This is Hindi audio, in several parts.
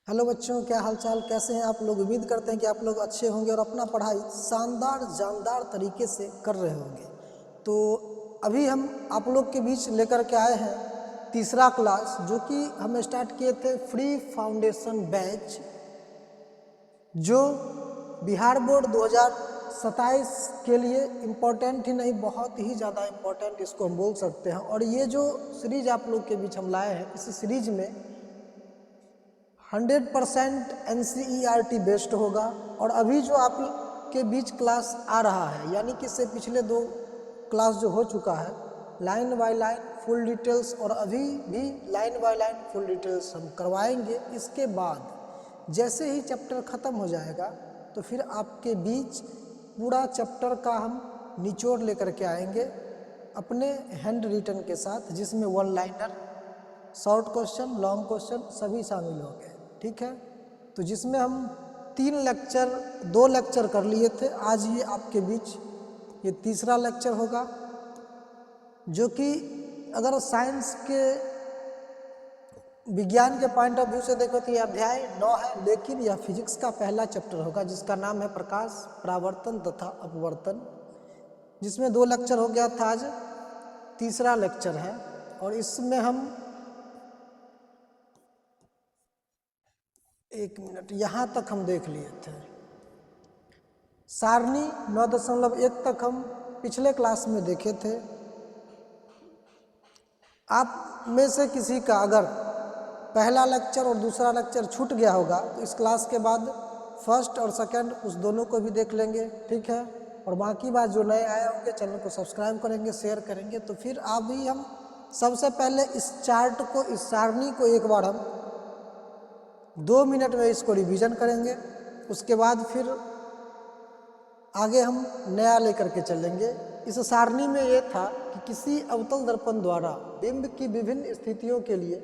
हेलो बच्चों, क्या हालचाल, कैसे हैं आप लोग। उम्मीद करते हैं कि आप लोग अच्छे होंगे और अपना पढ़ाई शानदार जानदार तरीके से कर रहे होंगे। तो अभी हम आप लोग के बीच लेकर के आए हैं तीसरा क्लास, जो कि हम स्टार्ट किए थे फ्री फाउंडेशन बैच, जो बिहार बोर्ड 2027 के लिए इम्पोर्टेंट ही नहीं, बहुत ही ज़्यादा इम्पोर्टेंट इसको हम बोल सकते हैं। और ये जो सीरीज आप लोग के बीच हम लाए हैं, इस सीरीज में 100% NCERT बेस्ड होगा। और अभी जो आप के बीच क्लास आ रहा है, यानी कि इससे पिछले 2 क्लास जो हो चुका है, line by line full details, और अभी भी line by line full details हम करवाएंगे। इसके बाद जैसे ही चैप्टर ख़त्म हो जाएगा तो फिर आपके बीच पूरा चैप्टर का हम निचोड़ लेकर के आएंगे अपने हैंड रिटन के साथ, जिसमें 1 liner, short question, long question सभी शामिल होंगे। ठीक है, तो जिसमें हम 2 लेक्चर कर लिए थे। आज ये आपके बीच ये तीसरा लेक्चर होगा, जो कि अगर साइंस के विज्ञान के पॉइंट ऑफ व्यू से देखो तो ये अध्याय 9 है, लेकिन यह फिजिक्स का पहला चैप्टर होगा, जिसका नाम है प्रकाश, परावर्तन तथा अपवर्तन, जिसमें 2 लेक्चर हो गया था। आज तीसरा लेक्चर है और इसमें हम 1 मिनट यहाँ तक हम देख लिए थे। सारणी 9.1 तक हम पिछले क्लास में देखे थे। आप में से किसी का अगर पहला लेक्चर और दूसरा लेक्चर छूट गया होगा तो इस क्लास के बाद फर्स्ट और सेकंड उस दोनों को भी देख लेंगे। ठीक है, और बाकी बात जो नए आए होंगे चैनल को सब्सक्राइब करेंगे, शेयर करेंगे। तो फिर अभी हम सबसे पहले इस चार्ट को, इस सारणी को एक बार हम 2 मिनट में इसको रिवीजन करेंगे। उसके बाद फिर आगे हम नया लेकर के चलेंगे। इस सारणी में ये था कि किसी अवतल दर्पण द्वारा बिंब की विभिन्न स्थितियों के लिए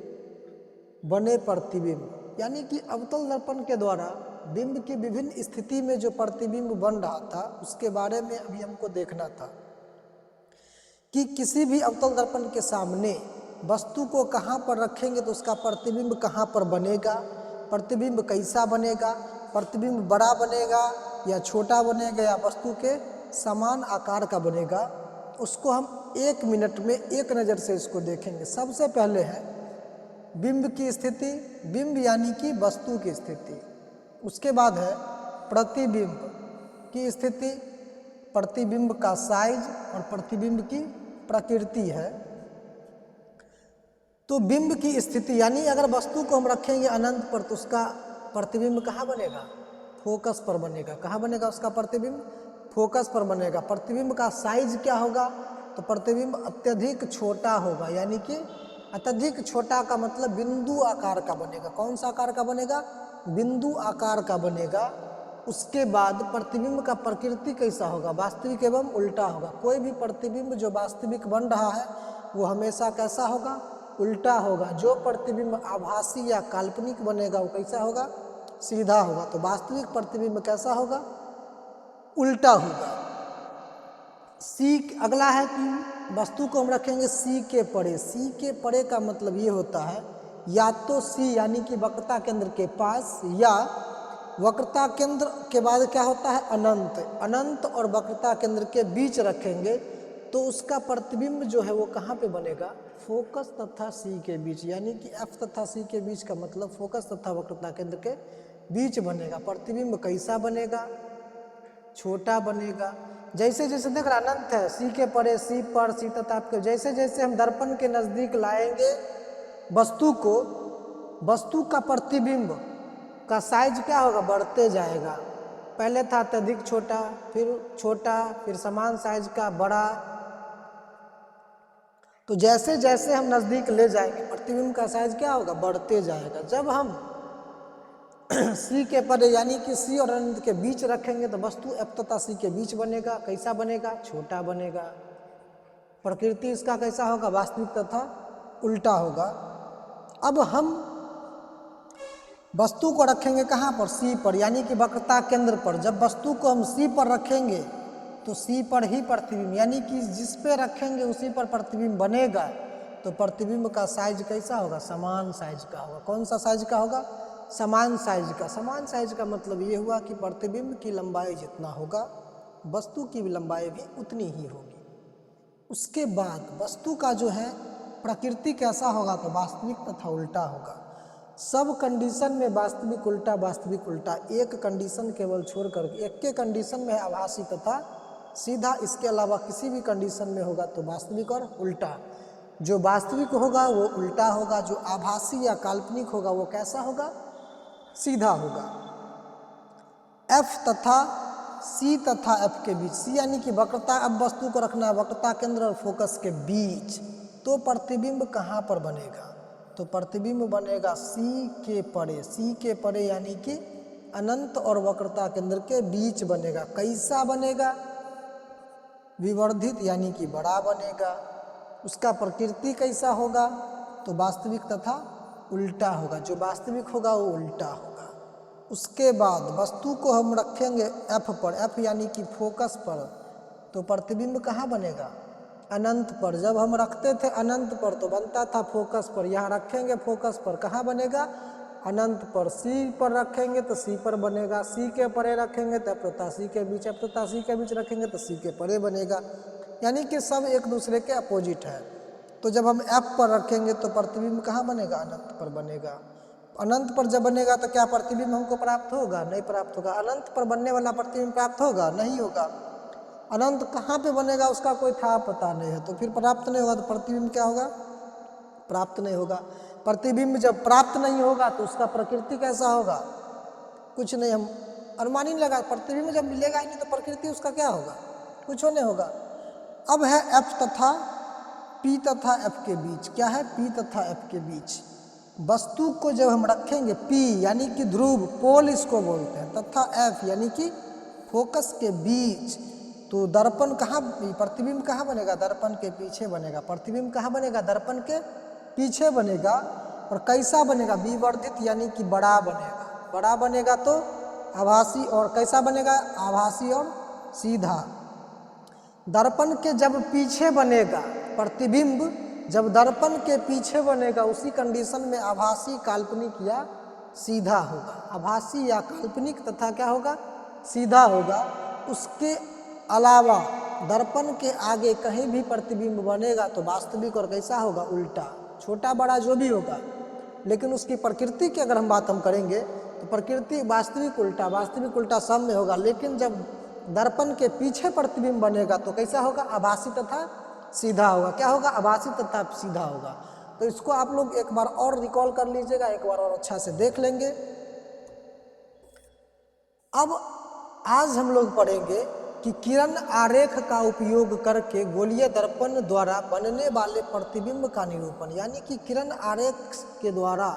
बने प्रतिबिंब, यानी कि अवतल दर्पण के द्वारा बिंब की विभिन्न स्थिति में जो प्रतिबिंब बन रहा था, उसके बारे में अभी हमको देखना था कि किसी भी अवतल दर्पण के सामने वस्तु को कहाँ पर रखेंगे तो उसका प्रतिबिंब कहाँ पर बनेगा, प्रतिबिंब कैसा बनेगा, प्रतिबिंब बड़ा बनेगा या छोटा बनेगा या वस्तु के समान आकार का बनेगा, उसको हम 1 मिनट में एक नज़र से इसको देखेंगे। सबसे पहले है बिंब की स्थिति, बिंब यानी कि वस्तु की स्थिति। उसके बाद है प्रतिबिंब की स्थिति, प्रतिबिंब का साइज और प्रतिबिंब की प्रकृति है। तो बिंब की स्थिति यानी अगर वस्तु को हम रखेंगे अनंत पर तो उसका प्रतिबिंब कहाँ बनेगा, फोकस पर बनेगा। कहाँ बनेगा उसका प्रतिबिंब, फोकस पर बनेगा। प्रतिबिंब का साइज क्या होगा, तो प्रतिबिंब अत्यधिक छोटा होगा, यानी कि अत्यधिक छोटा का मतलब बिंदु आकार का बनेगा। कौन सा आकार का बनेगा, बिंदु आकार का बनेगा। उसके बाद प्रतिबिंब का प्रकृति कैसा होगा, वास्तविक एवं उल्टा होगा। कोई भी प्रतिबिंब जो वास्तविक बन रहा है वो हमेशा कैसा होगा, उल्टा होगा। जो प्रतिबिंब आभासी या काल्पनिक बनेगा वो कैसा होगा, सीधा होगा। तो वास्तविक प्रतिबिंब कैसा होगा, उल्टा होगा। सी अगला है कि वस्तु को हम रखेंगे सी के परे। सी के परे का मतलब ये होता है या तो सी यानी कि वक्रता केंद्र के पास, या वक्रता केंद्र के बाद क्या होता है अनंत। अनंत और वक्रता केंद्र के बीच रखेंगे तो उसका प्रतिबिंब जो है वो कहाँ पे बनेगा, फोकस तथा सी के बीच, यानी कि एफ तथा सी के बीच का मतलब फोकस तथा वक्रता केंद्र के बीच बनेगा। प्रतिबिंब कैसा बनेगा, छोटा बनेगा। जैसे जैसे देख रहा अनंत है, सी के परे, सी पर, सी तथा आपके, जैसे जैसे हम दर्पण के नज़दीक लाएंगे वस्तु को, वस्तु का प्रतिबिंब का साइज क्या होगा, बढ़ते जाएगा। पहले था अत्यधिक छोटा, फिर समान साइज का बड़ा। तो जैसे जैसे हम नज़दीक ले जाएंगे प्रतिबिंब का साइज क्या होगा, बढ़ते जाएगा। जब हम सी के परे यानी कि सी और अनंत के बीच रखेंगे तो वस्तु एफ तथा सी के बीच बनेगा। कैसा बनेगा, छोटा बनेगा। प्रकृति इसका कैसा होगा, वास्तविक तथा उल्टा होगा। अब हम वस्तु को रखेंगे कहाँ पर, सी पर, यानी कि वक्रता केंद्र पर। जब वस्तु को हम सी पर रखेंगे तो सी पर ही प्रतिबिंब, यानी कि जिस पे रखेंगे उसी पर प्रतिबिंब बनेगा। तो प्रतिबिंब का साइज कैसा होगा, समान साइज का होगा। कौन सा साइज का होगा, समान साइज का। समान साइज का मतलब ये हुआ कि प्रतिबिंब की लंबाई जितना होगा वस्तु की लंबाई भी उतनी ही होगी। उसके बाद वस्तु का जो है प्रकृति कैसा होगा, तो वास्तविक तथा उल्टा होगा। सब कंडीशन में वास्तविक उल्टा, एक कंडीशन केवल छोड़कर, एक के कंडीशन में है आभासी तथा सीधा, इसके अलावा किसी भी कंडीशन में होगा तो वास्तविक और उल्टा। जो वास्तविक होगा वो उल्टा होगा, जो आभासी या काल्पनिक होगा वो कैसा होगा, सीधा होगा। एफ तथा सी तथा एफ के बीच, सी यानी कि वक्रता, अब वस्तु को रखना है वक्रता केंद्र और फोकस के बीच, तो प्रतिबिंब कहाँ पर बनेगा, तो प्रतिबिंब बनेगा सी के परे। सी के परे यानी कि अनंत और वक्रता केंद्र के बीच बनेगा। कैसा बनेगा, विवर्धित यानी कि बड़ा बनेगा। उसका प्रकृति कैसा होगा, तो वास्तविक तथा उल्टा होगा। जो वास्तविक होगा वो उल्टा होगा। उसके बाद वस्तु को हम रखेंगे एफ पर, एफ यानी कि फोकस पर, तो प्रतिबिंब कहाँ बनेगा, अनंत पर। जब हम रखते थे अनंत पर तो बनता था फोकस पर, यहाँ रखेंगे फोकस पर, कहाँ बनेगा, अनंत पर। सी पर रखेंगे तो सी पर बनेगा, सी के परे रखेंगे तो एफ तथा सी के बीच, एफ तथा सी के बीच रखेंगे तो सी के परे बनेगा। यानी कि सब एक दूसरे के अपोजिट है। तो जब हम एफ पर रखेंगे तो प्रतिबिंब कहाँ बनेगा, अनंत पर बनेगा। अनंत पर जब बनेगा तो क्या प्रतिबिंब हमको प्राप्त होगा, नहीं प्राप्त होगा। अनंत पर बनने वाला प्रतिबिंब प्राप्त होगा, नहीं होगा। अनंत कहाँ पे बनेगा उसका कोई था पता नहीं है, तो फिर प्राप्त नहीं होगा, तो प्रतिबिंब क्या होगा, प्राप्त नहीं होगा। प्रतिबिंब जब प्राप्त नहीं होगा तो उसका प्रकृति कैसा होगा, कुछ नहीं, हम अनुमान ही नहीं लगा। प्रतिबिंब जब मिलेगा ही नहीं तो प्रकृति उसका क्या होगा, कुछ नहीं होगा। अब है एफ तथा पी तथा एफ के बीच, क्या है, पी तथा एफ के बीच वस्तु को जब हम रखेंगे, पी यानी कि ध्रुव, पोल इसको बोलते हैं, तथा एफ यानी कि फोकस के बीच, तो दर्पण कहाँ, प्रतिबिंब कहाँ बनेगा, दर्पण के पीछे बनेगा। प्रतिबिंब कहाँ बनेगा, दर्पण के पीछे बनेगा। और कैसा बनेगा, विवर्धित यानी कि बड़ा बनेगा। बड़ा बनेगा तो आभासी, और कैसा बनेगा, आभासी और सीधा। दर्पण के जब पीछे बनेगा प्रतिबिंब, जब दर्पण के पीछे बनेगा उसी कंडीशन में आभासी, काल्पनिक या सीधा होगा। आभासी या काल्पनिक तथा क्या होगा, सीधा होगा। उसके अलावा दर्पण के आगे कहीं भी प्रतिबिंब बनेगा तो वास्तविक और कैसा होगा, उल्टा, छोटा बड़ा जो भी होगा। लेकिन उसकी प्रकृति की अगर हम बात करेंगे तो प्रकृति वास्तविक उल्टा सब में होगा। लेकिन जब दर्पण के पीछे प्रतिबिंब बनेगा तो कैसा होगा, आभासी तथा सीधा होगा। क्या होगा, आभासी तथा सीधा होगा। तो इसको आप लोग एक बार और रिकॉल कर लीजिएगा, एक बार और अच्छा से देख लेंगे। अब आज हम लोग पढ़ेंगे कि किरण आरेख का उपयोग करके गोलीय दर्पण द्वारा बनने वाले प्रतिबिंब का निरूपण, यानी कि किरण आरेख के द्वारा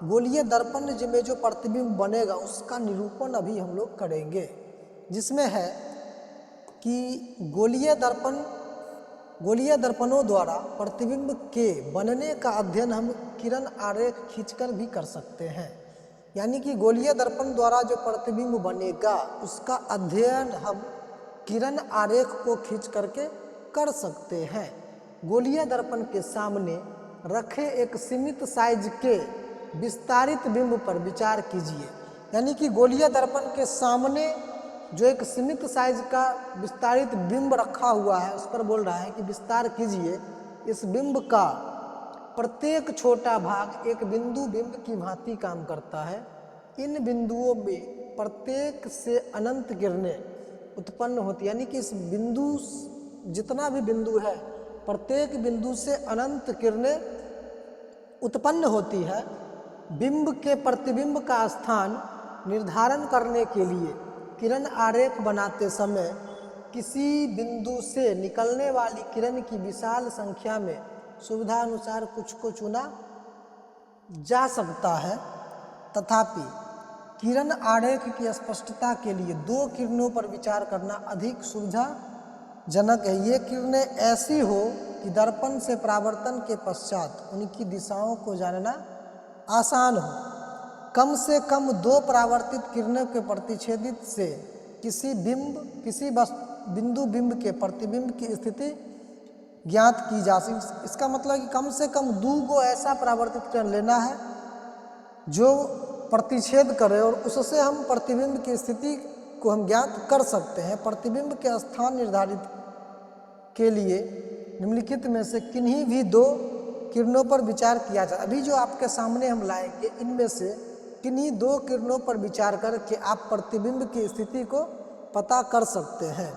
गोलीय दर्पण में जो प्रतिबिंब बनेगा उसका निरूपण अभी हम लोग करेंगे, जिसमें है कि गोलीय दर्पणों द्वारा प्रतिबिंब के बनने का अध्ययन हम किरण आरेख खींचकर भी कर सकते हैं। यानी कि गोलीय दर्पण द्वारा जो प्रतिबिंब बनेगा उसका अध्ययन हम किरण आरेख को खींच करके कर सकते हैं। गोलीय दर्पण के सामने रखे एक सीमित साइज के विस्तारित बिंब पर विचार कीजिए। यानी कि गोलीय दर्पण के सामने जो एक सीमित साइज का विस्तारित बिंब रखा हुआ है उस पर बोल रहा है कि विस्तार कीजिए। इस बिंब का प्रत्येक छोटा भाग एक बिंदु बिंब की भांति काम करता है। इन बिंदुओं में प्रत्येक से अनंत किरणें उत्पन्न होती, यानी कि इस बिंदु, जितना भी बिंदु है प्रत्येक बिंदु से अनंत किरणें उत्पन्न होती है। बिंब के प्रतिबिंब का स्थान निर्धारण करने के लिए किरण आरेख बनाते समय किसी बिंदु से निकलने वाली किरण की विशाल संख्या में सुविधानुसार कुछ को चुना जा सकता है। तथापि किरण आरेख की स्पष्टता के लिए दो किरणों पर विचार करना अधिक सुविधाजनक है। ये किरणें ऐसी हो कि दर्पण से परावर्तन के पश्चात उनकी दिशाओं को जानना आसान हो। कम से कम दो परावर्तित किरणों के प्रतिच्छेदित से किसी बिंदु बिंब के प्रतिबिंब की स्थिति ज्ञात की जा सकती। इसका मतलब कि कम से कम दो गो ऐसा परावर्तित किरण लेना है जो प्रतिच्छेद करें और उससे हम प्रतिबिंब की स्थिति को हम ज्ञात कर सकते हैं। प्रतिबिंब के स्थान निर्धारित के लिए निम्नलिखित में से किन्हीं भी दो किरणों पर विचार किया जाए। अभी जो आपके सामने हम लाएंगे इनमें से किन्हीं दो किरणों पर विचार करके आप प्रतिबिंब की स्थिति को पता कर सकते हैं,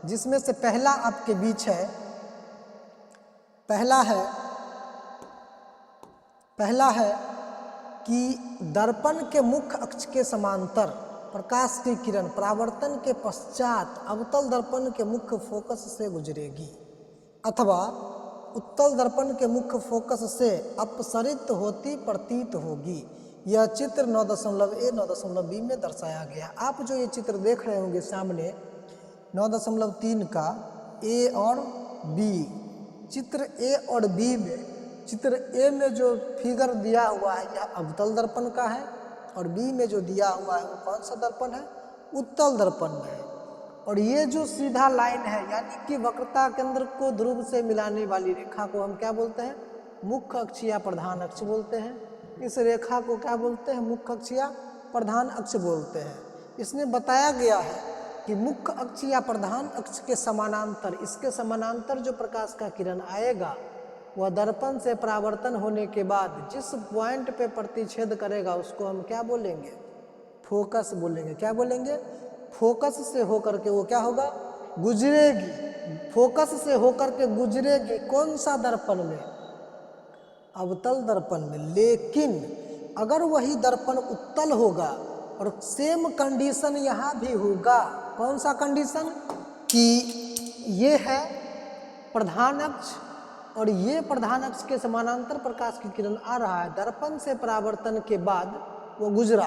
जिसमें से पहला आपके बीच है, पहला है कि दर्पण के मुख्य अक्ष के समांतर प्रकाश की किरण परावर्तन के पश्चात अवतल दर्पण के मुख्य फोकस से गुजरेगी अथवा उत्तल दर्पण के मुख्य फोकस से अपसरित होती प्रतीत होगी। यह चित्र 9.a 9.b में दर्शाया गया। आप जो ये चित्र देख रहे होंगे सामने 9.3 का ए और बी, चित्र ए और बी में, चित्र ए में जो फिगर दिया हुआ है यह अवतल दर्पण का है और बी में जो दिया हुआ है वो कौन सा दर्पण है, उत्तल दर्पण में है। और ये जो सीधा लाइन है यानी कि वक्रता केंद्र को ध्रुव से मिलाने वाली रेखा को हम क्या बोलते हैं, मुख्य अक्ष या प्रधान अक्ष बोलते हैं। इस रेखा को क्या बोलते हैं, मुख्य अक्ष या प्रधान अक्ष बोलते हैं। इसमें बताया गया है कि मुख्य अक्ष या प्रधान अक्ष के समानांतर, इसके समानांतर जो प्रकाश का किरण आएगा वह दर्पण से परावर्तन होने के बाद जिस पॉइंट पे प्रतिच्छेद करेगा उसको हम क्या बोलेंगे, फोकस बोलेंगे। क्या बोलेंगे, फोकस से होकर के वो क्या होगा, गुजरेगी। फोकस से होकर के गुजरेगी कौन सा दर्पण में, अवतल दर्पण में। लेकिन अगर वही दर्पण उत्तल होगा और सेम कंडीशन यहाँ भी होगा, कौन सा कंडीशन, कि ये है प्रधान अक्ष और ये प्रधान अक्ष के समानांतर प्रकाश की किरण आ रहा है, दर्पण से परावर्तन के बाद वो गुजरा,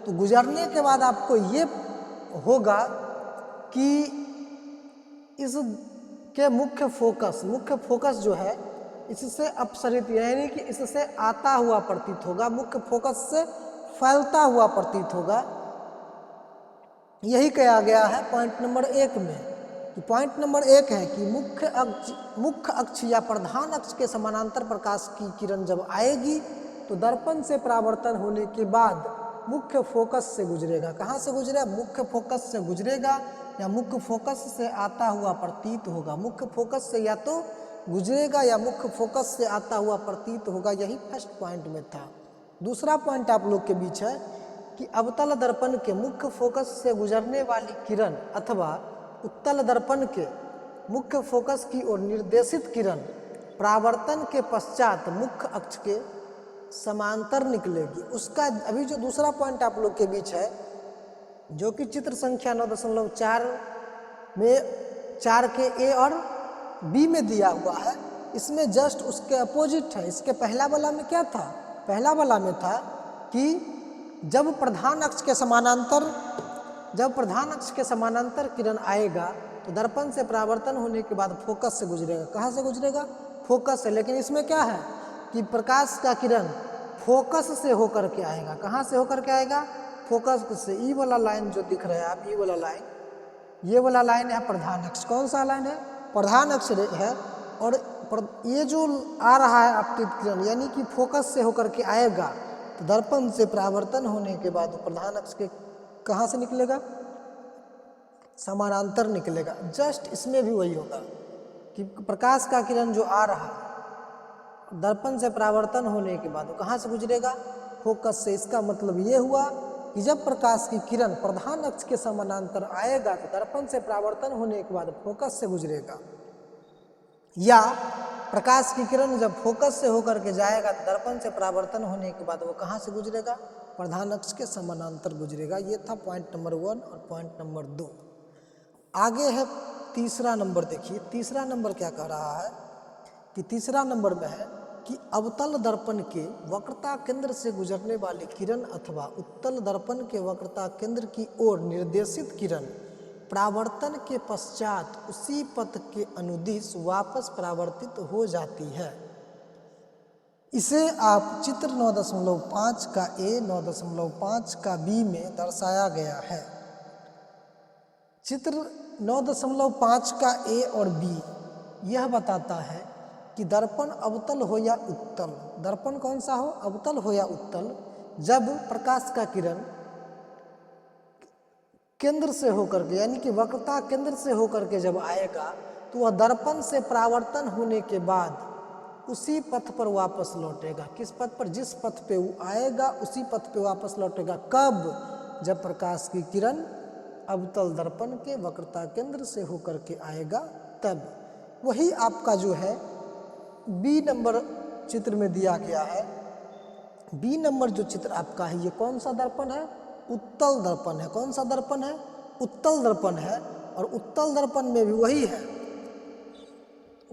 तो गुजरने के बाद आपको ये होगा कि इसके मुख्य फोकस जो है इससे अपसरित यानी कि इससे आता हुआ प्रतीत होगा, मुख्य फोकस से फैलता हुआ प्रतीत होगा। यही कहा गया है पॉइंट नंबर 1 में, कि पॉइंट नंबर 1 है कि मुख्य अक्ष या प्रधान अक्ष के समानांतर प्रकाश की किरण जब आएगी तो दर्पण से परावर्तन होने के बाद मुख्य फोकस से गुजरेगा। कहाँ से गुजरेगा, मुख्य फोकस से गुजरेगा या मुख्य फोकस से आता हुआ प्रतीत होगा। मुख्य फोकस से या तो गुजरेगा या मुख्य फोकस से आता हुआ प्रतीत होगा। यही फर्स्ट पॉइंट में था। दूसरा पॉइंट आप लोग के बीच है कि अवतल दर्पण के मुख्य फोकस से गुजरने वाली किरण अथवा उत्तल दर्पण के मुख्य फोकस की ओर निर्देशित किरण परावर्तन के पश्चात मुख्य अक्ष के समांतर निकलेगी। उसका अभी जो दूसरा पॉइंट आप लोग के बीच है जो कि चित्र संख्या 9.4 में 4 के ए और बी में दिया हुआ है, इसमें जस्ट उसके अपोजिट है। इसके पहला वाला में क्या था, पहला वाला में था कि जब प्रधान अक्ष के समानांतर किरण आएगा तो दर्पण से परावर्तन होने के बाद फोकस से गुजरेगा। कहाँ से गुजरेगा, फोकस से। लेकिन इसमें क्या है कि प्रकाश का किरण फोकस से होकर के आएगा। कहाँ से होकर के आएगा, फोकस से। ई वाला लाइन जो दिख रहा है आप, ई वाला लाइन, ये वाला लाइन है प्रधान अक्ष। कौन सा लाइन है, प्रधान अक्ष है। और ये जो आ रहा है आपतित किरण यानी कि फोकस से होकर के आएगा तो दर्पण से परावर्तन होने के बाद प्रधान अक्ष के कहाँ से निकलेगा, समानांतर निकलेगा। जस्ट इसमें भी वही होगा कि प्रकाश का किरण जो आ रहा है दर्पण से परावर्तन होने के बाद वो कहाँ से गुजरेगा, फोकस से। इसका मतलब ये हुआ कि जब प्रकाश की किरण प्रधान अक्ष के समानांतर आएगा तो दर्पण से परावर्तन होने के बाद फोकस से गुजरेगा, या प्रकाश की किरण जब फोकस से होकर के जाएगा तो दर्पण से परावर्तन होने के बाद वो कहाँ से गुजरेगा, प्रधान अक्ष के समानांतर गुजरेगा। ये था पॉइंट नंबर 1 और पॉइंट नंबर 2। आगे है तीसरा नंबर। देखिए तीसरा नंबर क्या कह रहा है कि तीसरा नंबर में है कि अवतल दर्पण के वक्रता केंद्र से गुजरने वाली किरण अथवा उत्तल दर्पण के वक्रता केंद्र की ओर निर्देशित किरण परावर्तन के पश्चात उसी पथ के अनुदिश वापस परावर्तित हो जाती है। इसे आप चित्र 9.5 का ए 9.5 का बी में दर्शाया गया है। चित्र 9.5 का ए और बी यह बताता है कि दर्पण अवतल हो या उत्तल, दर्पण कौन सा हो, अवतल हो या उत्तल, जब प्रकाश का किरण केंद्र से होकर के यानी कि वक्रता केंद्र से होकर के जब आएगा तो वह दर्पण से परावर्तन होने के बाद उसी पथ पर वापस लौटेगा। किस पथ पर? जिस पथ पे वो आएगा उसी पथ पे वापस लौटेगा। कब? जब प्रकाश की किरण अवतल दर्पण के वक्रता केंद्र से होकर के आएगा तब। वही आपका जो है बी नंबर चित्र में दिया गया है। बी नंबर जो चित्र आपका है ये कौन सा दर्पण है? उत्तल दर्पण है। कौन सा दर्पण है? उत्तल दर्पण है। और उत्तल दर्पण में भी वही है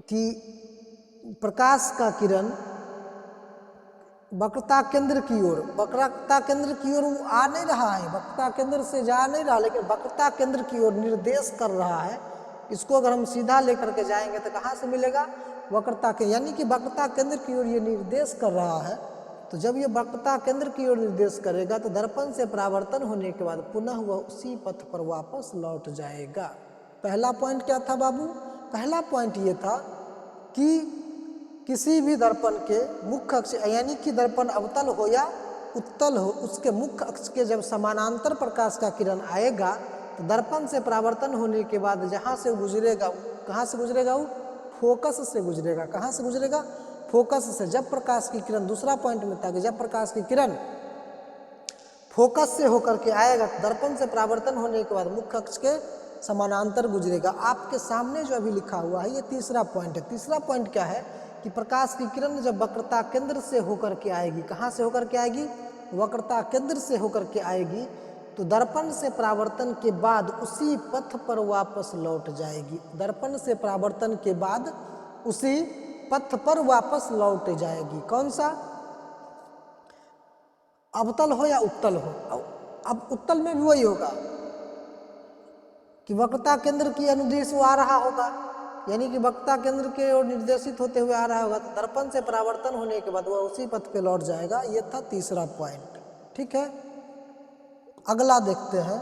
कि प्रकाश का किरण वक्रता केंद्र की ओर, वक्रता केंद्र की ओर वो आ नहीं रहा है, वक्रता केंद्र से जा नहीं रहा, लेकिन वक्रता केंद्र की ओर निर्देश कर रहा है। इसको अगर हम सीधा लेकर के जाएंगे तो कहाँ से मिलेगा? वक्रता के, यानी कि वक्रता केंद्र की ओर ये निर्देश कर रहा है। तो जब ये वक्रता केंद्र की ओर निर्देश करेगा तो दर्पण से परावर्तन होने के बाद पुनः वह उसी पथ पर वापस लौट जाएगा। पहला पॉइंट क्या था बाबू? पहला पॉइंट ये था कि किसी भी दर्पण के मुख्य अक्ष यानी कि दर्पण अवतल हो या उत्तल हो, उसके मुख्य अक्ष के जब समानांतर प्रकाश का किरण आएगा तो दर्पण से परावर्तन होने के बाद जहाँ से गुजरेगा, कहाँ से गुजरेगा? वो फोकस से गुजरेगा। कहाँ से गुजरेगा? फोकस से। जब प्रकाश की किरण, दूसरा पॉइंट में था कि जब प्रकाश की किरण फोकस से होकर के आएगा तो दर्पण से परावर्तन होने के बाद मुख्य अक्ष के समानांतर गुजरेगा। आपके सामने जो अभी लिखा हुआ है ये तीसरा पॉइंट है। तीसरा पॉइंट क्या है कि प्रकाश की किरण जब वक्रता केंद्र से होकर के आएगी, कहाँ से होकर के आएगी? वक्रता केंद्र से होकर के आएगी तो दर्पण से परावर्तन के बाद उसी पथ पर वापस लौट जाएगी। दर्पण से परावर्तन के बाद उसी पथ पर वापस लौट जाएगी। कौन सा? अवतल हो या उत्तल हो। अब उत्तल में भी वही होगा कि वक्रता केंद्र की अनुदेश वो आ रहा होगा, यानी कि वक्रता केंद्र के ओर निर्देशित होते हुए आ रहा होगा तो दर्पण से परावर्तन होने के बाद वह उसी पथ पे लौट जाएगा। ये था तीसरा पॉइंट। ठीक है, अगला देखते हैं।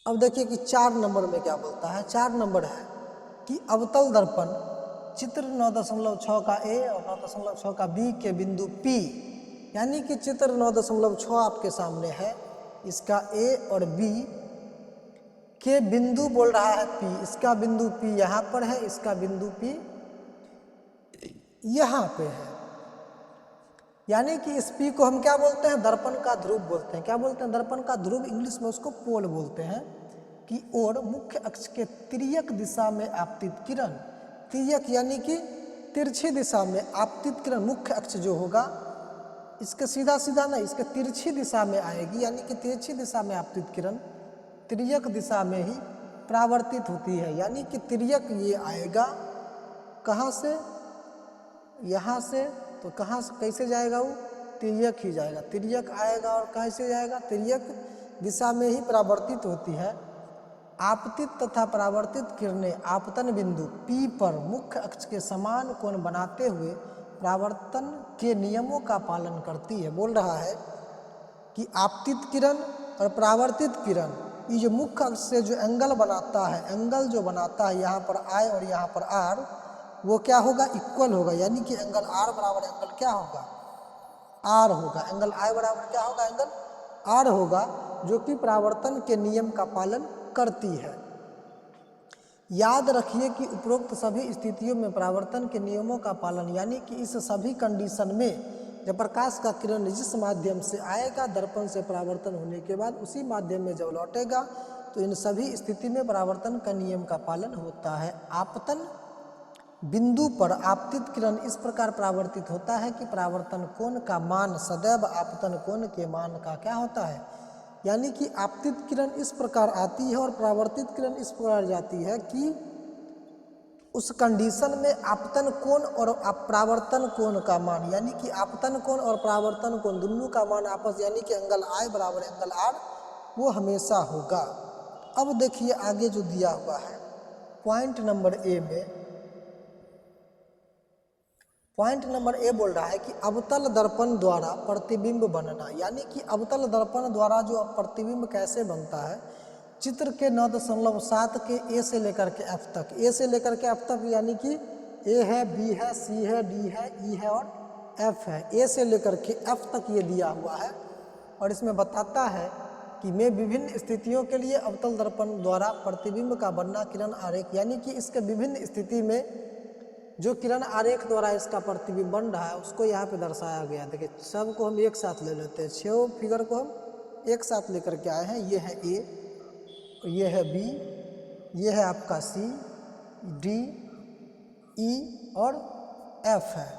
अब देखिए कि 4 नंबर में क्या बोलता है। 4 नंबर है कि अवतल दर्पण चित्र 9.6 का ए और 9.6 का बी के बिंदु P, यानी कि चित्र 9.6 आपके सामने है, इसका ए और बी के बिंदु बोल रहा है P। इसका बिंदु P यहाँ पर है, इसका बिंदु P यहाँ पे है, यानी कि इस P को हम क्या बोलते हैं? दर्पण का ध्रुव बोलते हैं। क्या बोलते हैं? दर्पण का ध्रुव, इंग्लिश में उसको पोल बोलते हैं। की ओर मुख्य अक्ष के तिर्यक दिशा में आपतित किरण, तिर्यक यानी कि तिरछी दिशा में आपतित किरण, मुख्य अक्ष जो होगा इसके सीधा सीधा नहीं, इसके तिरछी दिशा में आएगी, यानी कि तिरछी दिशा में आपतित किरण तिर्यक दिशा में ही परावर्तित होती है। यानी कि तिर्यक ये आएगा कहाँ से? यहाँ से। तो कहाँ से कैसे जाएगा? वो तिर्यक ही जाएगा। तिर्यक आएगा और कैसे जाएगा? तिर्यक दिशा में ही परावर्तित होती है। आपतित तथा परावर्तित किरणें आपतन बिंदु P पर मुख्य अक्ष के समान कोण बनाते हुए परावर्तन के नियमों का पालन करती है। बोल रहा है कि आपतित किरण और परावर्तित किरण ये जो मुख्य अक्ष से जो एंगल बनाता है, एंगल जो बनाता है यहाँ पर I और यहाँ पर R, वो क्या होगा? इक्वल होगा, यानी कि एंगल R बराबर एंगल क्या होगा? R होगा। एंगल I बराबर क्या होगा? एंगल R होगा, जो कि परावर्तन के नियम का पालन करती है। याद रखिए कि उपरोक्त सभी स्थितियों में परावर्तन के नियमों का पालन, यानी कि इस सभी कंडीशन में जब प्रकाश का किरण जिस माध्यम से आएगा दर्पण से परावर्तन होने के बाद उसी माध्यम में जब लौटेगा तो इन सभी स्थिति में परावर्तन का नियम का पालन होता है। आपतन बिंदु पर आपतित किरण इस प्रकार परावर्तित होता है कि परावर्तन कोण का मान सदैव आपतन कोण के मान का क्या होता है? यानी कि आपतित किरण इस प्रकार आती है और परावर्तित किरण इस प्रकार जाती है कि उस कंडीशन में आपतन कोण और परावर्तन कोण का मान, यानी कि आपतन कोण और परावर्तन कोण दोनों का मान आपस, यानी कि एंगल I बराबर एंगल R, वो हमेशा होगा। अब देखिए आगे जो दिया हुआ है पॉइंट नंबर ए में, पॉइंट नंबर ए बोल रहा है कि अवतल दर्पण द्वारा प्रतिबिंब बनना, यानी कि अवतल दर्पण द्वारा जो प्रतिबिंब कैसे बनता है। चित्र के 9.7 के ए से लेकर के एफ तक, ए से लेकर के एफ तक, यानी कि ए है, बी है, सी है, डी है, ई है और एफ है। ए से लेकर के एफ तक ये दिया हुआ है और इसमें बताता है कि मैं विभिन्न स्थितियों के लिए अवतल दर्पण द्वारा प्रतिबिंब का बनना किरण आरेख, यानी कि इसके विभिन्न स्थिति में जो किरण आरेख द्वारा इसका प्रतिबिंब बन रहा है उसको यहाँ पे दर्शाया गया। देखिए सबको हम एक साथ ले लेते हैं, 6 फिगर को हम एक साथ लेकर के आए हैं। ये है ए, ये है बी, ये है आपका सी, डी, ई और एफ है।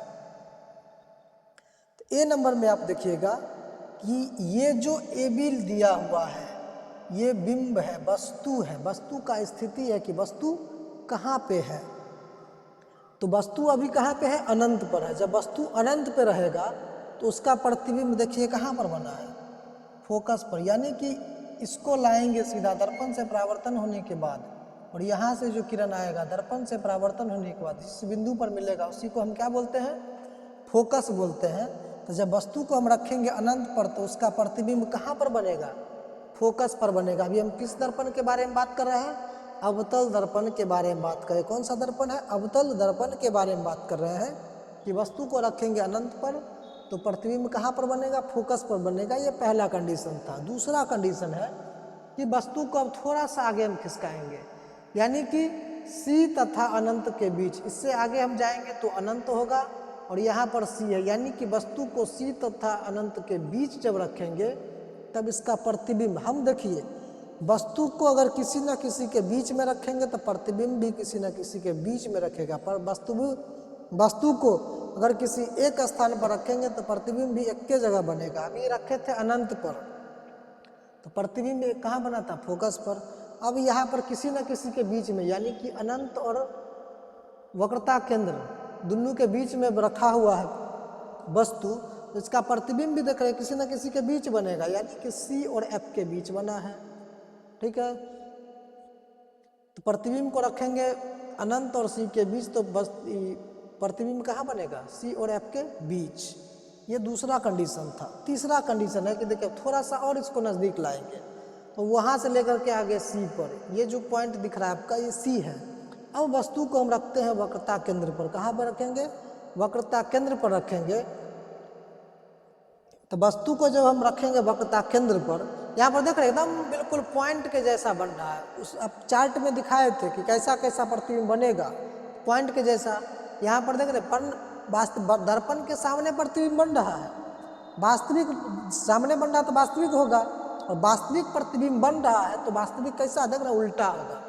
तो ए नंबर में आप देखिएगा कि ये जो ए बी दिया हुआ है ये बिंब है, वस्तु है, वस्तु का स्थिति है कि वस्तु कहाँ पे है। तो वस्तु अभी कहाँ पे है? अनंत पर है। जब वस्तु अनंत पे रहेगा तो उसका प्रतिबिंब देखिए कहाँ पर बना है? फोकस पर, यानी कि इसको लाएंगे सीधा दर्पण से परावर्तन होने के बाद और यहाँ से जो किरण आएगा दर्पण से परावर्तन होने के बाद जिस बिंदु पर मिलेगा उसी को हम क्या बोलते हैं? फोकस बोलते हैं। तो जब वस्तु को हम रखेंगे अनंत पर तो उसका प्रतिबिंब कहाँ पर बनेगा? फोकस पर बनेगा। अभी हम किस दर्पण के बारे में बात कर रहे हैं? अवतल दर्पण के बारे में बात करें। कौन सा दर्पण है? अवतल दर्पण के बारे में बात कर रहे हैं कि वस्तु को रखेंगे अनंत पर तो प्रतिबिंब कहाँ पर बनेगा? फोकस पर बनेगा। ये पहला कंडीशन था। दूसरा कंडीशन है कि वस्तु को अब थोड़ा सा आगे हम खिसकाएंगे, यानी कि सी तथा अनंत के बीच, इससे आगे हम जाएंगे तो अनंत होगा और यहाँ पर सी है, यानी कि वस्तु को सी तथा अनंत के बीच जब रखेंगे तब इसका प्रतिबिंब, हम देखिए वस्तु को अगर किसी न किसी के बीच में रखेंगे तो प्रतिबिंब भी किसी न किसी के बीच में रखेगा, पर वस्तु को अगर किसी एक स्थान पर रखेंगे तो प्रतिबिंब भी एक के जगह बनेगा। अभी रखे थे अनंत पर तो प्रतिबिंब कहाँ बना था? फोकस पर। अब यहाँ पर किसी न किसी के बीच में, यानी कि अनंत और वक्रता केंद्र दोनों के बीच में रखा हुआ है वस्तु, इसका प्रतिबिंब भी देख रहे हैं किसी न किसी के बीच बनेगा, यानी कि सी और एफ के बीच बना है। ठीक है, तो प्रतिबिंब को रखेंगे अनंत और सी के बीच तो बस प्रतिबिंब कहाँ बनेगा? सी और एफ के बीच। ये दूसरा कंडीशन था। तीसरा कंडीशन है कि देखिए थोड़ा सा और इसको नज़दीक लाएंगे तो वहाँ से लेकर के आगे सी पर, ये जो पॉइंट दिख रहा है आपका ये सी है। अब वस्तु को हम रखते हैं वक्रता केंद्र पर। कहाँ पर रखेंगे? वक्रता केंद्र पर रखेंगे। तो वस्तु को जब हम रखेंगे वक्रता केंद्र पर, यहाँ पर देख रहे एकदम बिल्कुल पॉइंट के जैसा बन रहा है। उस अब चार्ट में दिखाए थे कि कैसा कैसा प्रतिबिंब बनेगा, पॉइंट के जैसा। यहाँ पर देख रहे दर्पण के सामने प्रतिबिंब बन रहा है, वास्तविक सामने बन रहा तो वास्तविक होगा, और वास्तविक प्रतिबिंब बन रहा है तो वास्तविक कैसा देख रहे? उल्टा होगा,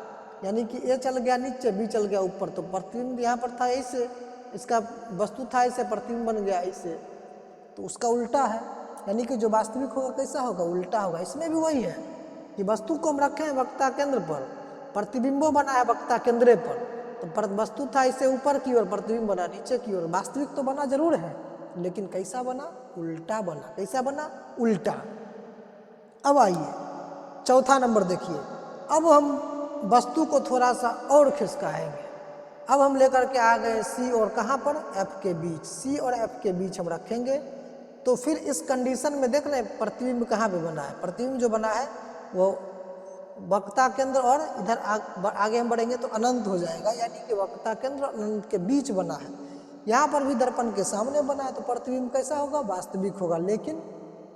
यानी कि ए चल गया नीचे, बी चल गया ऊपर, तो प्रतिबिंब यहाँ पर था ऐसे, इसका वस्तु था ऐसे, प्रतिबिंब बन गया ऐसे, तो उसका उल्टा है, यानी कि जो वास्तविक होगा कैसा होगा? उल्टा होगा। इसमें भी वही है कि वस्तु को हम रखे हैं वक्रता केंद्र पर, प्रतिबिंबो बना है वक्रता केंद्र पर, तो वस्तु था इसे ऊपर की ओर, प्रतिबिंब बना नीचे की ओर। वास्तविक तो बना जरूर है लेकिन कैसा बना? उल्टा बना। कैसा बना? उल्टा। अब आइए चौथा नंबर देखिए। अब हम वस्तु को थोड़ा सा और खिसकाएंगे। अब हम लेकर के आ गए सी और कहाँ पर? एफ के बीच। सी और एफ के बीच हम रखेंगे तो फिर इस कंडीशन में देख रहे हैं प्रतिबिंब कहाँ पे बना है? प्रतिबिंब जो बना है वो वक्रता केंद्र और इधर आगे हम बढ़ेंगे तो अनंत हो जाएगा, यानी कि वक्रता केंद्र और अनंत के बीच बना है। यहाँ पर भी दर्पण के सामने बना है तो प्रतिबिंब कैसा होगा? वास्तविक होगा, लेकिन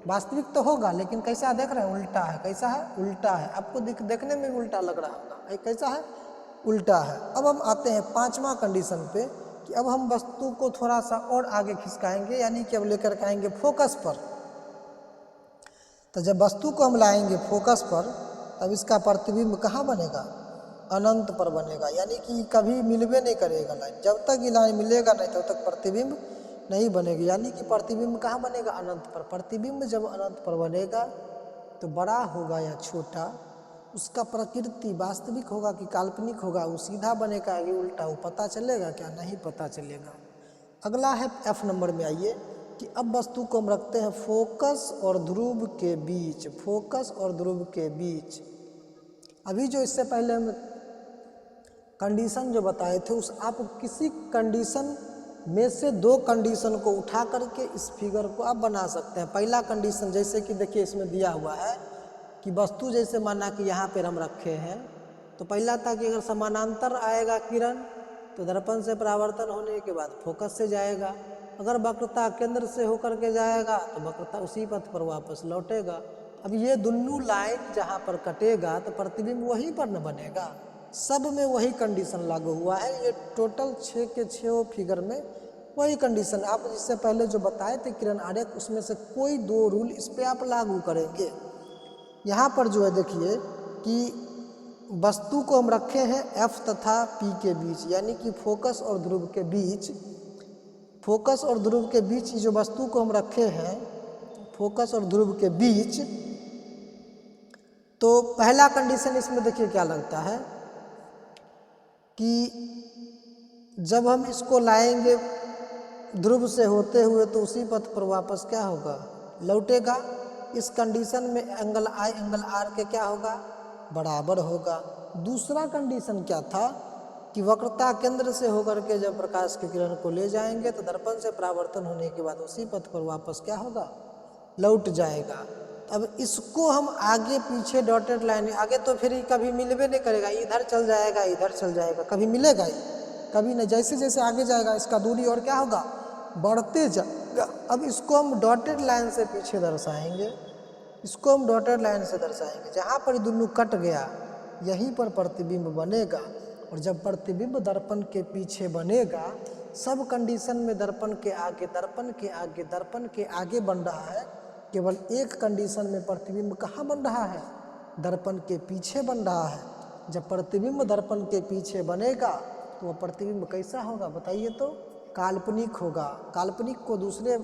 वास्तविक तो होगा लेकिन कैसा देख रहे हैं? उल्टा है। कैसा है? उल्टा है। आपको देखने में भी उल्टा लग रहा होगा, कैसा है? उल्टा है। अब हम आते हैं पांचवा कंडीशन पे कि अब हम वस्तु को थोड़ा सा और आगे खिसकाएंगे, यानी कि अब लेकर के आएंगे फोकस पर। तो जब वस्तु को हम लाएंगे फोकस पर तब इसका प्रतिबिंब कहाँ बनेगा? अनंत पर बनेगा, यानी कि कभी मिलवे नहीं करेगा लाइन। जब तक ये लाइन मिलेगा नहीं तब तक प्रतिबिंब नहीं बनेगी, यानी कि प्रतिबिंब कहाँ बनेगा? अनंत पर। प्रतिबिंब जब अनंत पर बनेगा तो बड़ा होगा या छोटा, उसका प्रकृति वास्तविक होगा कि काल्पनिक होगा, वो सीधा बनेगा कि उल्टा, वो पता चलेगा क्या? नहीं पता चलेगा। अगला है एफ नंबर में आइए कि अब वस्तु को हम रखते हैं फोकस और ध्रुव के बीच। फोकस और ध्रुव के बीच। अभी जो इससे पहले हम कंडीशन जो बताए थे उस आप किसी कंडीशन में से दो कंडीशन को उठा करके इस फिगर को आप बना सकते हैं। पहला कंडीशन जैसे कि देखिए इसमें दिया हुआ है कि वस्तु जैसे माना कि यहाँ पर हम रखे हैं तो पहला था कि अगर समानांतर आएगा किरण तो दर्पण से परावर्तन होने के बाद फोकस से जाएगा। अगर वक्रता केंद्र से होकर के जाएगा तो वक्रता उसी पथ पर वापस लौटेगा। अब ये दोनों लाइन जहाँ पर कटेगा तो प्रतिबिंब वहीं पर न बनेगा। सब में वही कंडीशन लागू हुआ है। ये टोटल 6 के 6 फिगर में वही कंडीशन आप इससे पहले जो बताए थे किरण आरेख, उसमें से कोई 2 रूल इस पे आप लागू करेंगे। यहाँ पर जो है देखिए कि वस्तु को हम रखे हैं F तथा P के बीच, यानी कि फोकस और ध्रुव के बीच। फोकस और ध्रुव के बीच जो वस्तु को हम रखे हैं फोकस और ध्रुव के बीच, तो पहला कंडीशन इसमें देखिए क्या लगता है कि जब हम इसको लाएंगे ध्रुव से होते हुए तो उसी पथ पर वापस क्या होगा, लौटेगा। इस कंडीशन में एंगल I एंगल R के क्या होगा, बराबर होगा। दूसरा कंडीशन क्या था कि वक्रता केंद्र से होकर के जब प्रकाश की किरण को ले जाएंगे तो दर्पण से परावर्तन होने के बाद उसी पथ पर वापस क्या होगा, लौट जाएगा। अब इसको हम आगे पीछे डॉटेड लाइन, आगे तो फिर कभी मिलवे नहीं करेगा, इधर चल जाएगा इधर चल जाएगा, कभी मिलेगा ही कभी नहीं। जैसे जैसे आगे जाएगा इसका दूरी और क्या होगा, बढ़ते जाएगा। अब इसको हम डॉटेड लाइन से पीछे दर्शाएंगे, इसको हम डॉटेड लाइन से दर्शाएंगे। जहाँ पर दोनों कट गया यहीं पर प्रतिबिंब बनेगा। और जब प्रतिबिंब दर्पण के पीछे बनेगा, सब कंडीशन में दर्पण के आगे दर्पण के आगे दर्पण के आगे बन रहा है। केवल एक कंडीशन में प्रतिबिंब कहाँ बन रहा है, दर्पण के पीछे बन रहा है। जब प्रतिबिंब दर्पण के पीछे बनेगा तो वह प्रतिबिंब कैसा होगा बताइए, तो काल्पनिक होगा। काल्पनिक को दूसरे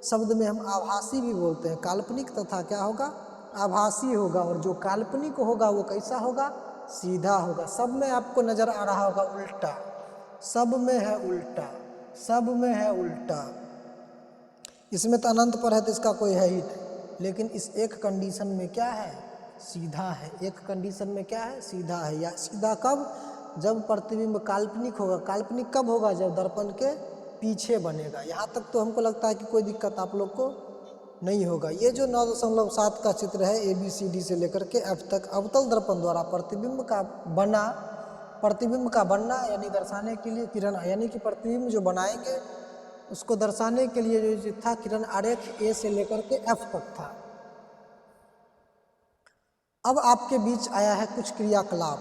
शब्द में हम आभासी भी बोलते हैं। काल्पनिक तथा क्या होगा, आभासी होगा। और जो काल्पनिक होगा वो कैसा होगा, सीधा होगा। सब में आपको नजर आ रहा होगा उल्टा, सब में है उल्टा, सब में है उल्टा। इसमें तो अनंत पर है तो इसका कोई है ही नहीं, लेकिन इस एक कंडीशन में क्या है, सीधा है। एक कंडीशन में क्या है, सीधा है। या सीधा कब, जब प्रतिबिंब काल्पनिक होगा। काल्पनिक कब होगा, जब दर्पण के पीछे बनेगा। यहाँ तक तो हमको लगता है कि कोई दिक्कत आप लोग को नहीं होगा। ये जो 9.7 का चित्र है ABCD से लेकर के F तक, अवतल दर्पण द्वारा प्रतिबिंब का बनना यानी दर्शाने के लिए किरण, यानी कि प्रतिबिंब जो बनाएंगे उसको दर्शाने के लिए जो था किरण आरेख A से लेकर के F तक था। अब आपके बीच आया है कुछ क्रियाकलाप,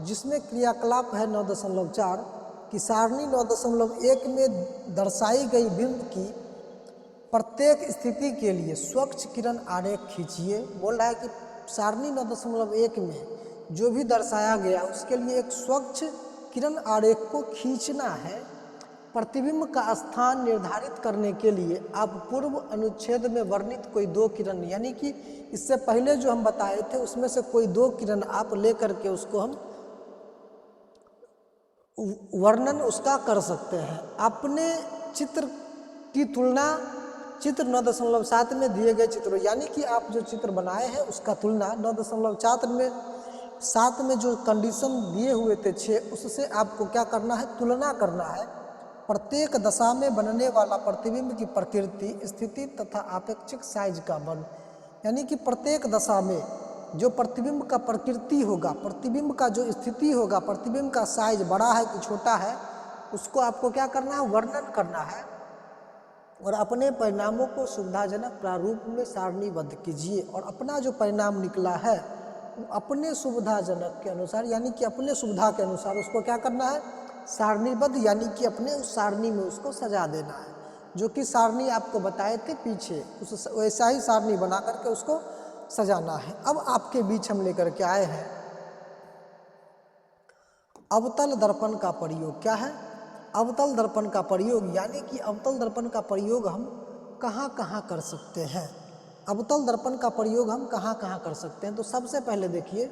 जिसमें क्रियाकलाप है 9.4 कि सारणी 9.1 में दर्शाई गई बिंब की प्रत्येक स्थिति के लिए स्वच्छ किरण आरेख खींचिए। बोल रहा है कि सारणी 9.1 में जो भी दर्शाया गया उसके लिए एक स्वच्छ किरण आरेख को खींचना है। प्रतिबिंब का स्थान निर्धारित करने के लिए आप पूर्व अनुच्छेद में वर्णित कोई 2 किरण, यानी कि इससे पहले जो हम बताए थे उसमें से कोई 2 किरण आप लेकर के उसको हम वर्णन उसका कर सकते हैं। अपने चित्र की तुलना चित्र 9.7 में दिए गए चित्रों, यानी कि आप जो चित्र बनाए हैं उसका तुलना 9.7 में जो कंडीशन दिए हुए थे 6, उससे आपको क्या करना है, तुलना करना है। प्रत्येक दशा में बनने वाला प्रतिबिंब की प्रकृति, स्थिति तथा आपेक्षिक साइज का वन, यानी कि प्रत्येक दशा में जो प्रतिबिंब का प्रकृति होगा, प्रतिबिंब का जो स्थिति होगा, प्रतिबिंब का साइज बड़ा है कि छोटा है, उसको आपको क्या करना है, वर्णन करना है। और अपने परिणामों को सुविधाजनक प्रारूप में सारणीबद्ध कीजिए। और अपना जो परिणाम निकला है वो अपने सुविधाजनक के अनुसार, यानी कि अपने सुविधा के अनुसार उसको क्या करना है, सारणीबद्ध, यानी कि अपने उस सारणी में उसको सजा देना है। जो कि सारणी आपको बताए थे पीछे, उस वैसा ही सारणी बना करके उसको सजाना है। अब आपके बीच हम लेकर के आए हैं अवतल दर्पण का प्रयोग। क्या है, अवतल दर्पण का प्रयोग, यानी कि अवतल दर्पण का प्रयोग हम कहाँ कहाँ कर सकते हैं। अवतल दर्पण का प्रयोग हम कहाँ कहाँ कर सकते हैं। तो सबसे पहले देखिए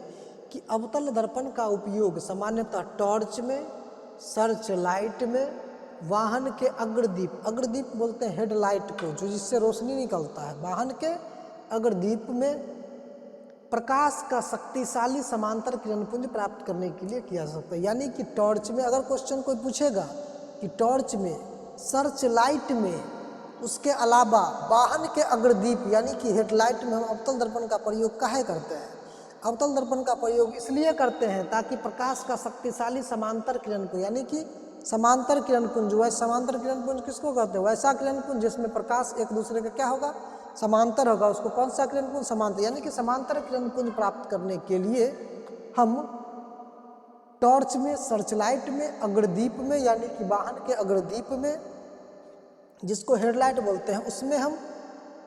कि अवतल दर्पण का उपयोग सामान्यतः टॉर्च में, सर्च लाइट में, वाहन के अग्रदीप, अग्रदीप बोलते हैं हेडलाइट को, जो जिससे रोशनी निकलता है, वाहन के अग्रदीप में प्रकाश का शक्तिशाली समांतर किरणपुंज प्राप्त करने के लिए किया जा सकता है। यानी कि टॉर्च में, अगर क्वेश्चन कोई पूछेगा कि टॉर्च में, सर्च लाइट में, उसके अलावा वाहन के अग्रदीप यानी कि हेडलाइट में हम अवतल दर्पण का प्रयोग काहे करते हैं। अवतल दर्पण का प्रयोग इसलिए करते हैं ताकि प्रकाश का शक्तिशाली समांतर किरण को, यानी कि समांतर किरण पुंज। वह समांतर किरण पुंज किसको कहते हैं? वैसा किरण पुंज जिसमें प्रकाश एक दूसरे का क्या होगा? समांतर होगा, उसको कौन सा किरण पुंज? समांतर। यानी कि समांतर किरण पुंज प्राप्त करने के लिए हम टॉर्च में, सर्चलाइट में, अग्रदीप में यानी कि वाहन के अग्रदीप में, जिसको हेडलाइट बोलते हैं, उसमें हम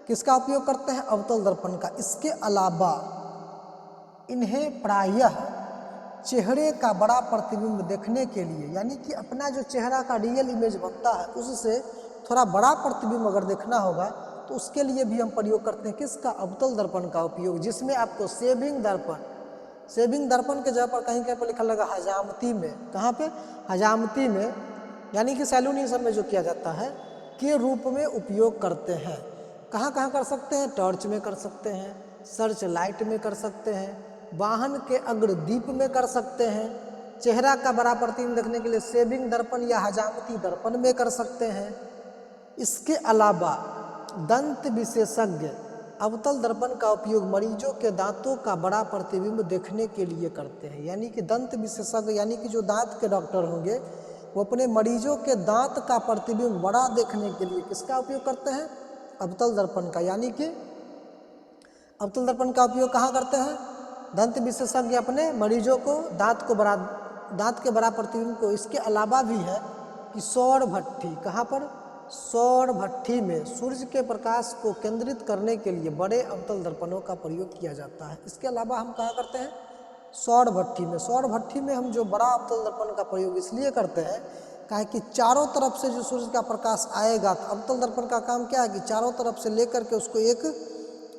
किसका उपयोग करते हैं? अवतल दर्पण का। इसके अलावा इन्हें प्रायः चेहरे का बड़ा प्रतिबिंब देखने के लिए, यानी कि अपना जो चेहरा का रियल इमेज बनता है उससे थोड़ा बड़ा प्रतिबिंब अगर देखना होगा तो उसके लिए भी हम प्रयोग करते हैं किसका? अवतल दर्पण का उपयोग, जिसमें आपको सेविंग दर्पण, सेविंग दर्पण के जगह पर कहीं कहीं पर लिखा लगा हजामती में। कहाँ पे? हजामती में, यानी कि सैलून ये सब में जो किया जाता है के रूप में उपयोग करते हैं। कहाँ कहाँ कर सकते हैं? टॉर्च में कर सकते हैं, सर्च लाइट में कर सकते हैं, वाहन के अग्रदीप में कर सकते हैं, चेहरा का बड़ा प्रतिबिंब देखने के लिए सेविंग दर्पण या हजामती दर्पण में कर सकते हैं। इसके अलावा दंत विशेषज्ञ अवतल दर्पण का उपयोग मरीजों के दांतों का बड़ा प्रतिबिंब देखने के लिए करते हैं। यानी कि दंत विशेषज्ञ यानी कि जो दांत के डॉक्टर होंगे वो अपने मरीजों के दांत का प्रतिबिंब बड़ा देखने के लिए किसका उपयोग करते हैं? अवतल दर्पण का। यानी कि अवतल दर्पण का उपयोग कहाँ करते हैं? दंत विशेषज्ञ अपने मरीजों को दांत के बड़ा प्रतिबिंब को। इसके अलावा भी है कि सौर भट्ठी, कहाँ पर? सौर भट्ठी में सूर्य के प्रकाश को केंद्रित करने के लिए बड़े अवतल दर्पणों का प्रयोग किया जाता है। इसके अलावा हम कहाँ करते हैं? सौर भट्ठी में। सौर भट्ठी में हम जो बड़ा अवतल दर्पण का प्रयोग इसलिए करते हैं काहे कि चारों तरफ से जो सूर्य का प्रकाश आएगा, तो अवतल दर्पण का काम क्या है कि चारों तरफ से लेकर के उसको एक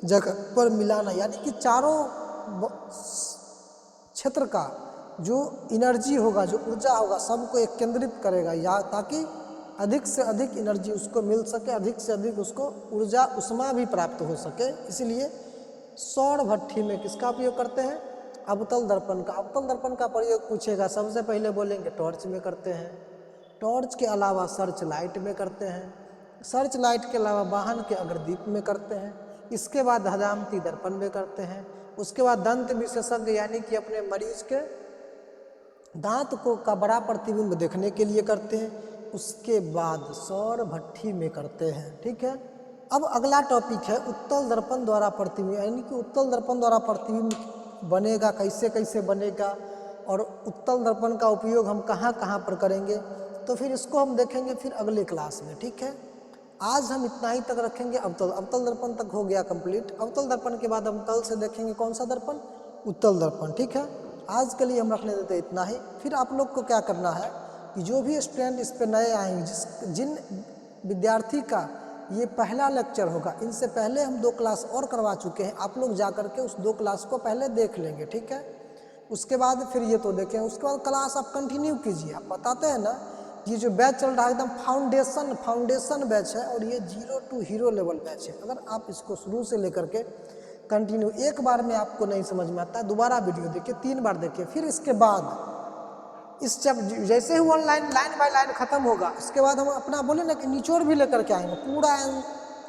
जगह पर मिलाना, यानी कि चारों क्षेत्र का जो एनर्जी होगा, जो ऊर्जा होगा, सबको एक केंद्रित करेगा, या ताकि अधिक से अधिक एनर्जी उसको मिल सके, अधिक से अधिक उसको ऊर्जा उष्मा भी प्राप्त हो सके। इसलिए सौर भट्ठी में किसका उपयोग करते हैं? अवतल दर्पण का। अवतल दर्पण का प्रयोग पूछेगा, सबसे पहले बोलेंगे टॉर्च में करते हैं, टॉर्च के अलावा सर्च लाइट में करते हैं, सर्च लाइट के अलावा वाहन के अग्रदीप में करते हैं, इसके बाद हजामती दर्पण में करते हैं, उसके बाद दंत विशेषज्ञ यानी कि अपने मरीज के दांत को का बड़ा प्रतिबिंब देखने के लिए करते हैं, उसके बाद सौर भट्ठी में करते हैं। ठीक है। अब अगला टॉपिक है उत्तल दर्पण द्वारा प्रतिबिंब, यानी कि उत्तल दर्पण द्वारा प्रतिबिंब बनेगा, कैसे कैसे बनेगा और उत्तल दर्पण का उपयोग हम कहाँ कहाँ पर करेंगे, तो फिर इसको हम देखेंगे फिर अगले क्लास में। ठीक है। आज हम इतना ही तक रखेंगे। अवतल दर्पण तक हो गया कंप्लीट। अवतल दर्पण के बाद हम तल से देखेंगे कौन सा दर्पण? उत्तल दर्पण। ठीक है। आज के लिए हम रखने देते इतना ही। फिर आप लोग को क्या करना है कि जो भी स्टूडेंट इस पे नए आएंगे, जिन विद्यार्थी का ये पहला लेक्चर होगा, इनसे पहले हम 2 क्लास और करवा चुके हैं, आप लोग जा करके उस 2 क्लास को पहले देख लेंगे। ठीक है। उसके बाद फिर ये तो देखें, उसके बाद क्लास आप कंटिन्यू कीजिए। आप बताते हैं ना, ये जो बैच चल रहा है एकदम फाउंडेशन बैच है और ये 0 to हीरो लेवल बैच है। अगर आप इसको शुरू से लेकर के कंटिन्यू, एक बार में आपको नहीं समझ में आता, दोबारा वीडियो देखिए, 3 बार देखिए, फिर इसके बाद इस जैसे ही ऑनलाइन लाइन बाय लाइन खत्म होगा, इसके बाद हम अपना बोले ना कि निचोड़ भी लेकर के आएंगे, पूरा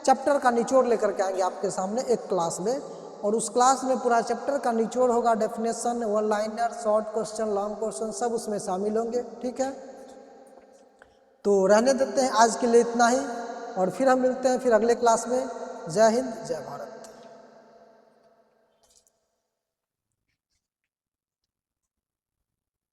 चैप्टर का निचोड़ लेकर के आएंगे आपके सामने एक क्लास में, और उस क्लास में पूरा चैप्टर का निचोड़ होगा, definition, one liner, short question, long question, सब उसमें शामिल होंगे। ठीक है। तो रहने देते हैं आज के लिए इतना ही, और फिर हम मिलते हैं फिर अगले क्लास में। जय हिंद, जय भारत।